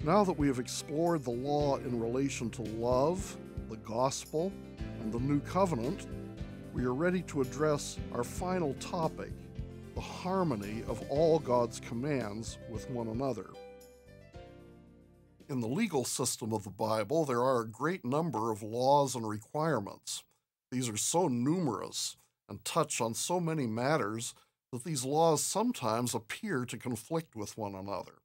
Now that we have explored the law in relation to love, the gospel, and the new covenant, we are ready to address our final topic, the harmony of all God's commands with one another. In the legal system of the Bible, there are a great number of laws and requirements. These are so numerous and touch on so many matters that these laws sometimes appear to conflict with one another.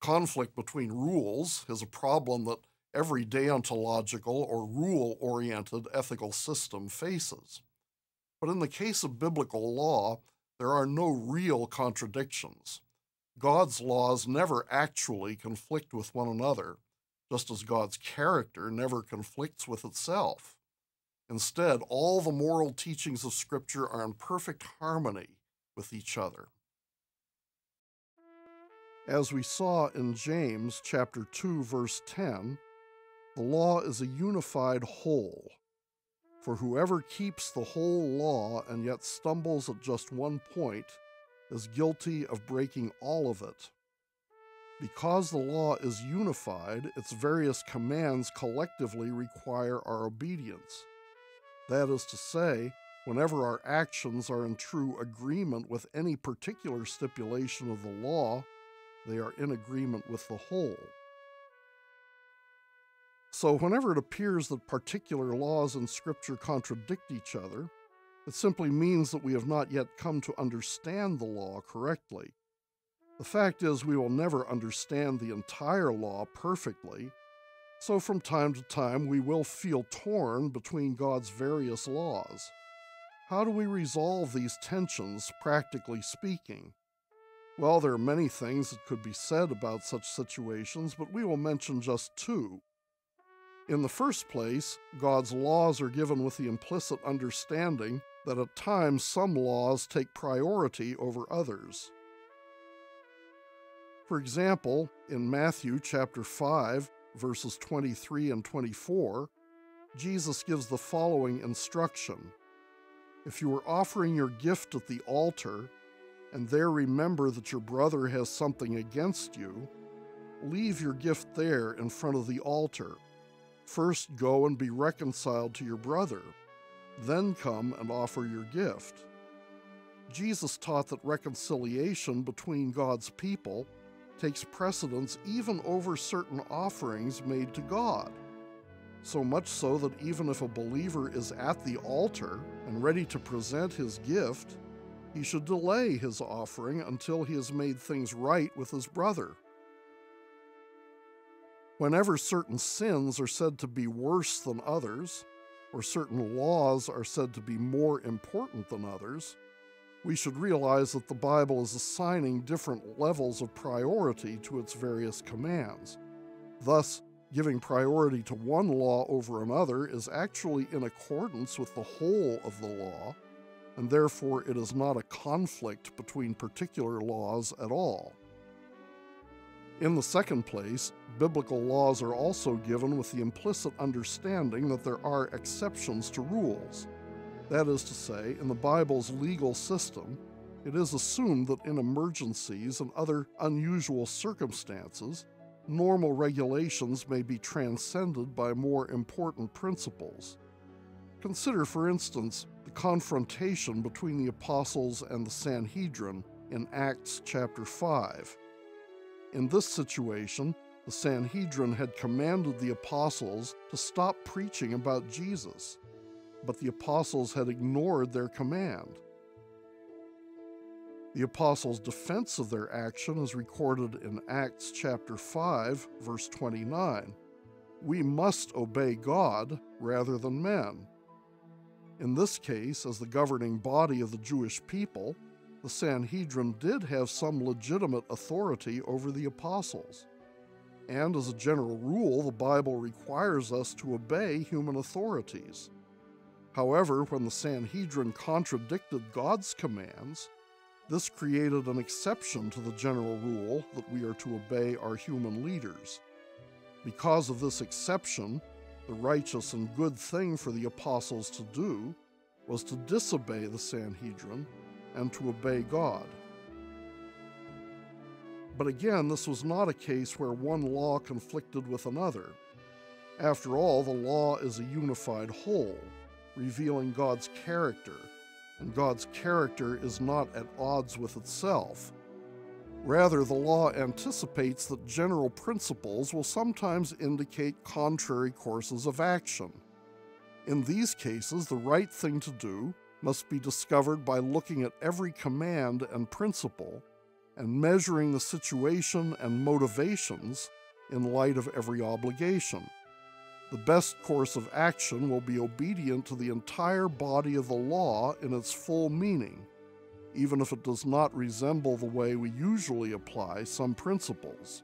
Conflict between rules is a problem that every deontological or rule-oriented ethical system faces. But in the case of biblical law, there are no real contradictions. God's laws never actually conflict with one another, just as God's character never conflicts with itself. Instead, all the moral teachings of Scripture are in perfect harmony with each other. As we saw in James chapter 2, verse 10, the law is a unified whole. For whoever keeps the whole law and yet stumbles at just one point is guilty of breaking all of it. Because the law is unified, its various commands collectively require our obedience. That is to say, whenever our actions are in true agreement with any particular stipulation of the law, they are in agreement with the whole. So whenever it appears that particular laws in Scripture contradict each other, it simply means that we have not yet come to understand the law correctly. The fact is, we will never understand the entire law perfectly, so from time to time we will feel torn between God's various laws. How do we resolve these tensions, practically speaking? Well, there are many things that could be said about such situations, but we will mention just two. In the first place, God's laws are given with the implicit understanding that at times some laws take priority over others. For example, in Matthew chapter 5, verses 23 and 24, Jesus gives the following instruction. If you are offering your gift at the altar, and there remember that your brother has something against you, leave your gift there in front of the altar. First go and be reconciled to your brother. Then come and offer your gift. Jesus taught that reconciliation between God's people takes precedence even over certain offerings made to God. So much so that even if a believer is at the altar and ready to present his gift, he should delay his offering until he has made things right with his brother. Whenever certain sins are said to be worse than others, or certain laws are said to be more important than others, we should realize that the Bible is assigning different levels of priority to its various commands. Thus, giving priority to one law over another is actually in accordance with the whole of the law, and therefore it is not a conflict between particular laws at all. In the second place, biblical laws are also given with the implicit understanding that there are exceptions to rules. That is to say, in the Bible's legal system, it is assumed that in emergencies and other unusual circumstances, normal regulations may be transcended by more important principles. Consider, for instance, the confrontation between the apostles and the Sanhedrin in Acts chapter 5. In this situation, the Sanhedrin had commanded the apostles to stop preaching about Jesus, but the apostles had ignored their command. The apostles' defense of their action is recorded in Acts chapter 5, verse 29. We must obey God rather than men. In this case, as the governing body of the Jewish people, the Sanhedrin did have some legitimate authority over the apostles. And as a general rule, the Bible requires us to obey human authorities. However, when the Sanhedrin contradicted God's commands, this created an exception to the general rule that we are to obey our human leaders. Because of this exception, the righteous and good thing for the apostles to do was to disobey the Sanhedrin and to obey God. But again, this was not a case where one law conflicted with another. After all, the law is a unified whole, revealing God's character, and God's character is not at odds with itself. Rather, the law anticipates that general principles will sometimes indicate contrary courses of action. In these cases, the right thing to do must be discovered by looking at every command and principle and measuring the situation and motivations in light of every obligation. The best course of action will be obedient to the entire body of the law in its full meaning, even if it does not resemble the way we usually apply some principles.